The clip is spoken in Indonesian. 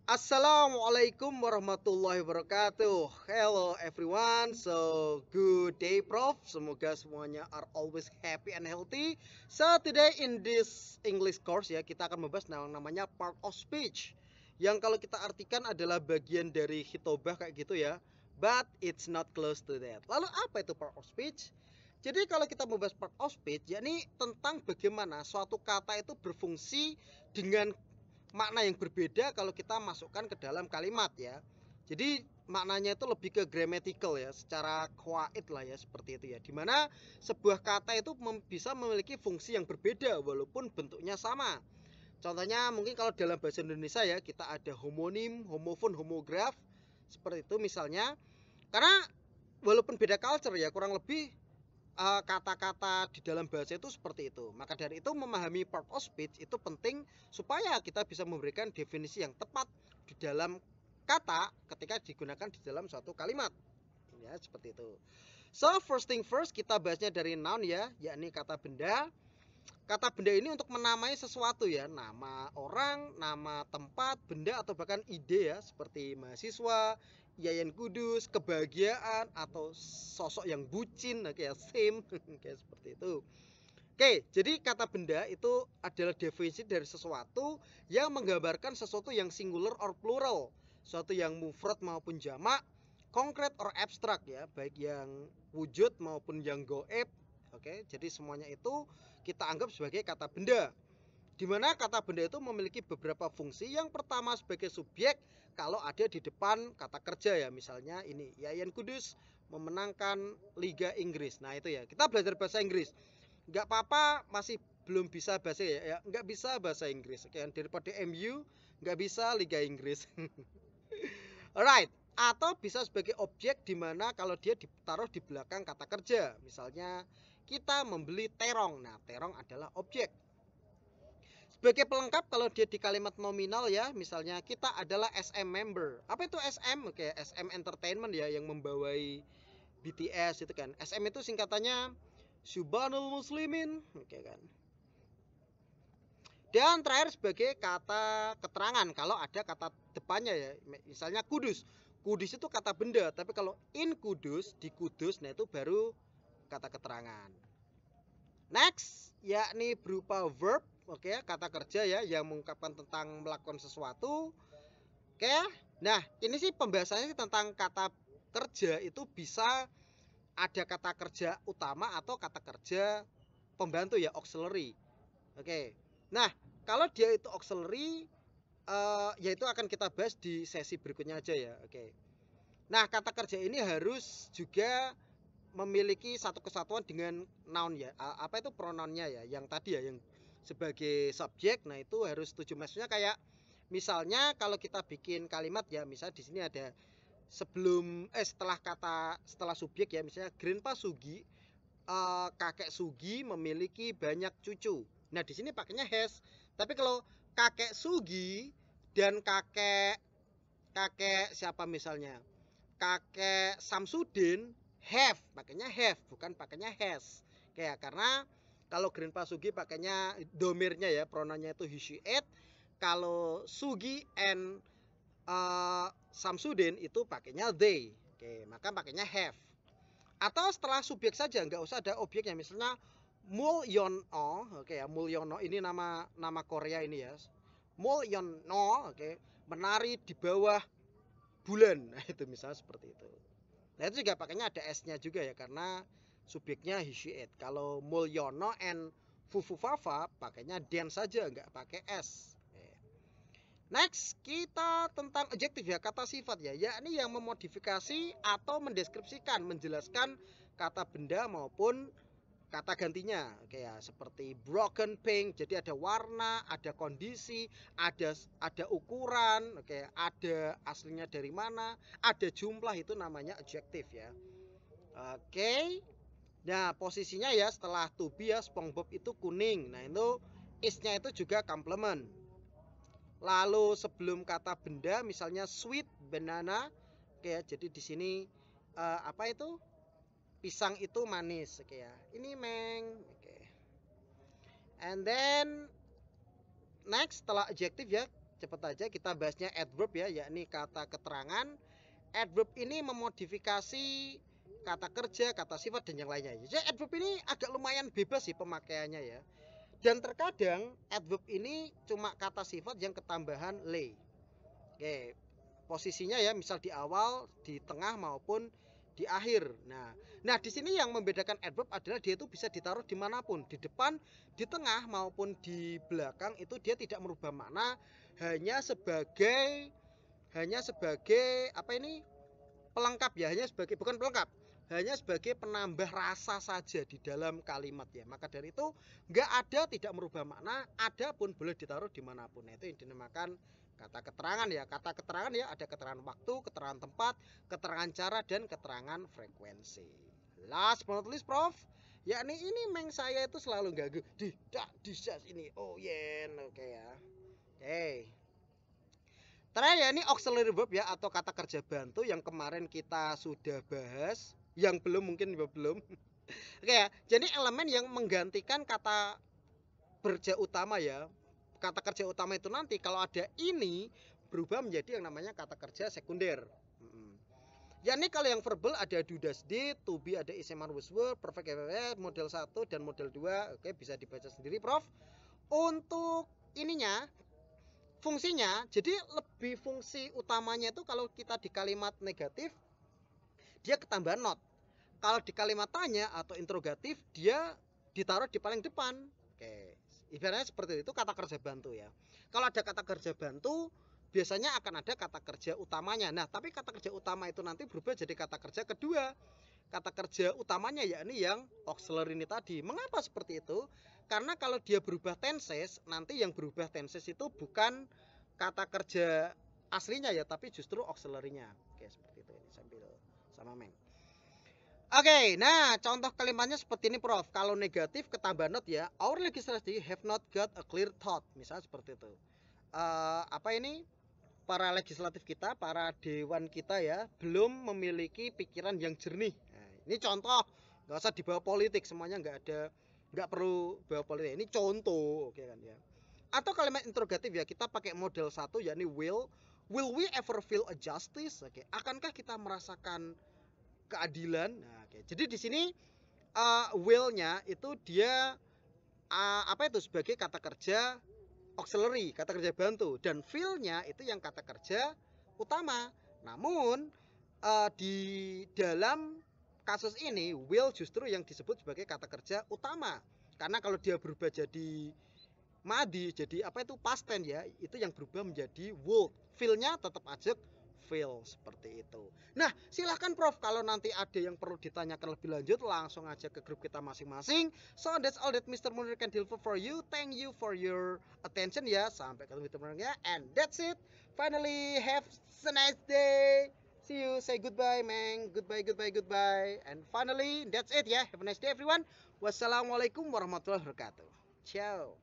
Assalamualaikum warahmatullahi wabarakatuh. Hello everyone. So good day, Prof. Semoga semuanya are always happy and healthy. So today in this English course ya, kita akan membahas namanya part of speech. Yang kalau kita artikan adalah bagian dari hitobah kayak gitu ya. But it's not close to that. Lalu apa itu part of speech? Jadi kalau kita membahas part of speech, yakni tentang bagaimana suatu kata itu berfungsi dengan makna yang berbeda kalau kita masukkan ke dalam kalimat ya. Jadi maknanya itu lebih ke grammatical ya, secara kuait lah ya, seperti itu ya. Dimana sebuah kata itu bisa memiliki fungsi yang berbeda walaupun bentuknya sama. Contohnya mungkin kalau dalam bahasa Indonesia ya, kita ada homonim, homofon, homograf, seperti itu misalnya. Karena walaupun beda culture ya, kurang lebih kata-kata di dalam bahasa itu seperti itu. Maka dari itu memahami part of speech itu penting supaya kita bisa memberikan definisi yang tepat di dalam kata ketika digunakan di dalam suatu kalimat. Ya, seperti itu. So, first thing first, kita bahasnya dari noun ya, yakni kata benda. Kata benda ini untuk menamai sesuatu ya, nama orang, nama tempat, benda atau bahkan ide ya, seperti mahasiswa, Yayan Kudus, kebahagiaan atau sosok yang bucin, kayak Sim, kayak seperti itu. Oke, jadi kata benda itu adalah definisi dari sesuatu yang menggambarkan sesuatu yang singular or plural, sesuatu yang mufrad maupun jamak, konkret or abstrak ya, baik yang wujud maupun yang goib. Oke, jadi semuanya itu kita anggap sebagai kata benda. Di mana kata benda itu memiliki beberapa fungsi. Yang pertama sebagai subjek kalau ada di depan kata kerja ya. Misalnya ini, Yayan Kudus memenangkan Liga Inggris. Nah itu ya, kita belajar bahasa Inggris. Nggak apa-apa masih belum bisa bahasa ya, nggak bisa bahasa Inggris. Oke, daripada MU nggak bisa Liga Inggris. Alright, atau bisa sebagai objek di mana kalau dia ditaruh di belakang kata kerja. Misalnya kita membeli terong. Nah, terong adalah objek. Sebagai pelengkap kalau dia di kalimat nominal ya, misalnya kita adalah SM member. Apa itu SM? Oke, SM Entertainment ya yang membawai BTS itu kan. SM itu singkatannya Syubanul Muslimin. Oke kan. Dan terakhir sebagai kata keterangan kalau ada kata depannya ya. Misalnya Kudus. Kudus itu kata benda, tapi kalau in Kudus, di Kudus, nah itu baru kata keterangan. Next, yakni berupa verb, oke, kata kerja ya yang mengungkapkan tentang melakukan sesuatu. Oke. Nah, ini sih pembahasannya tentang kata kerja itu bisa ada kata kerja utama atau kata kerja pembantu ya, auxiliary. Oke. Nah, kalau dia itu auxiliary, yaitu akan kita bahas di sesi berikutnya aja ya. Oke. Nah, kata kerja ini harus juga memiliki satu kesatuan dengan noun ya. Apa itu pronounnya ya? Yang tadi ya, yang sebagai subjek. Nah, itu harus 7 maksudnya kayak misalnya kalau kita bikin kalimat ya, misalnya di sini ada setelah subjek ya, misalnya Grandpa Sugi, kakek Sugi memiliki banyak cucu. Nah, di sini pakainya has. Tapi kalau kakek Sugi dan kakek kakek siapa misalnya? Kakek Samsudin have, pakainya have, bukan pakainya has. Kayak karena kalau Grandpa Sugi pakainya domirnya ya, pronounnya itu he she it. Kalau Sugi and Samsudin itu pakainya they. Oke, maka pakainya have. Atau setelah subjek saja, nggak usah ada objeknya. Misalnya Mulyono, oke ya, Mulyono ini nama Korea ini ya. Mulyono, oke, menari di bawah bulan. Nah, itu misalnya seperti itu. Nah, itu juga pakainya ada S-nya juga ya karena subjeknya he she it. Kalau Mulyono and Fufu Fafa pakainya den saja, nggak pakai S. Next, kita tentang adjektif ya, kata sifat ya, yakni yang memodifikasi atau mendeskripsikan, menjelaskan kata benda maupun kata gantinya. Oke ya, seperti broken pink, jadi ada warna, ada kondisi, ada ukuran, oke, ada aslinya dari mana, ada jumlah, itu namanya adjektif ya. Oke. Nah, posisinya ya setelah to be ya, SpongeBob itu kuning. Nah, itu is-nya itu juga complement. Lalu sebelum kata benda misalnya sweet banana, oke ya, jadi di sini apa itu? Pisang itu manis, oke ya. Ini meng, oke. And then next setelah adjektif ya, cepet aja kita bahasnya adverb ya, yakni kata keterangan. Adverb ini memodifikasi kata kerja, kata sifat dan yang lainnya. Jadi adverb ini agak lumayan bebas sih pemakaiannya ya. Dan terkadang adverb ini cuma kata sifat yang ketambahan le. Oke, posisinya ya misal di awal, di tengah maupun di akhir. Nah di sini yang membedakan adverb adalah dia itu bisa ditaruh dimanapun, di depan, di tengah maupun di belakang itu dia tidak merubah makna, hanya sebagai apa ini pelengkap ya, hanya sebagai bukan pelengkap, hanya sebagai penambah rasa saja di dalam kalimat ya. Maka dari itu nggak ada tidak merubah makna, ada pun boleh ditaruh dimanapun. Nah, itu yang dinamakan kata keterangan ya. Kata keterangan ya ada keterangan waktu, keterangan tempat, keterangan cara dan keterangan frekuensi. Last but not least Prof, yakni ini meng saya itu selalu ganggu di ini. Oh yeah, oke ya. Oke. Terakhir ya, ini auxiliary verb ya atau kata kerja bantu yang kemarin kita sudah bahas, yang belum mungkin belum. Oke ya, jadi elemen yang menggantikan kata kerja utama ya. Kata kerja utama itu nanti kalau ada ini berubah menjadi yang namanya kata kerja sekunder. Ya ini kalau yang verbal ada do, does, did, to be ada is, am, are, was, were, perfect, model 1 dan model 2. Oke, bisa dibaca sendiri Prof. Untuk ininya fungsinya, jadi lebih fungsi utamanya itu kalau kita di kalimat negatif dia ketambahan not. Kalau di kalimat tanya atau interrogatif dia ditaruh di paling depan. Oke, ibaratnya seperti itu kata kerja bantu ya. Kalau ada kata kerja bantu biasanya akan ada kata kerja utamanya. Nah, tapi kata kerja utama itu nanti berubah jadi kata kerja kedua. Kata kerja utamanya yakni yang auxiliary ini tadi. Mengapa seperti itu? Karena kalau dia berubah tenses, nanti yang berubah tenses itu bukan kata kerja aslinya ya, tapi justru auxiliary-nya. Oke, seperti itu. Ini sambil sama Meng. Oke, nah contoh kalimatnya seperti ini Prof. Kalau negatif ketambah not ya. Our legislature have not got a clear thought. Misalnya seperti itu. Apa ini? Para legislatif kita, para dewan kita ya, belum memiliki pikiran yang jernih. Nah, ini contoh, nggak usah dibawa politik, semuanya nggak perlu bawa politik. Ini contoh, oke kan ya. Atau kalimat interrogatif ya, kita pakai model 1 yakni will we ever feel a justice? Oke, akankah kita merasakan keadilan? Nah, oke. Jadi di sini will-nya itu dia apa itu sebagai kata kerja auxiliary, kata kerja bantu, dan feel-nya itu yang kata kerja utama. Namun di dalam kasus ini will justru yang disebut sebagai kata kerja utama, karena kalau dia berubah jadi madi, jadi apa itu past tense ya, itu yang berubah menjadi would. Feel-nya tetap aja feel, seperti itu. Nah, silahkan Prof kalau nanti ada yang perlu ditanyakan lebih lanjut langsung aja ke grup kita masing-masing. So that's all that Mr. Munir can deliver for you. Thank you for your attention ya. Sampai ketemu teman-teman ya. And that's it. Finally, have a nice day. See you. Say goodbye, Meng. Goodbye, goodbye, goodbye. And finally, that's it ya. Have a nice day everyone. Wassalamualaikum warahmatullahi wabarakatuh. Ciao.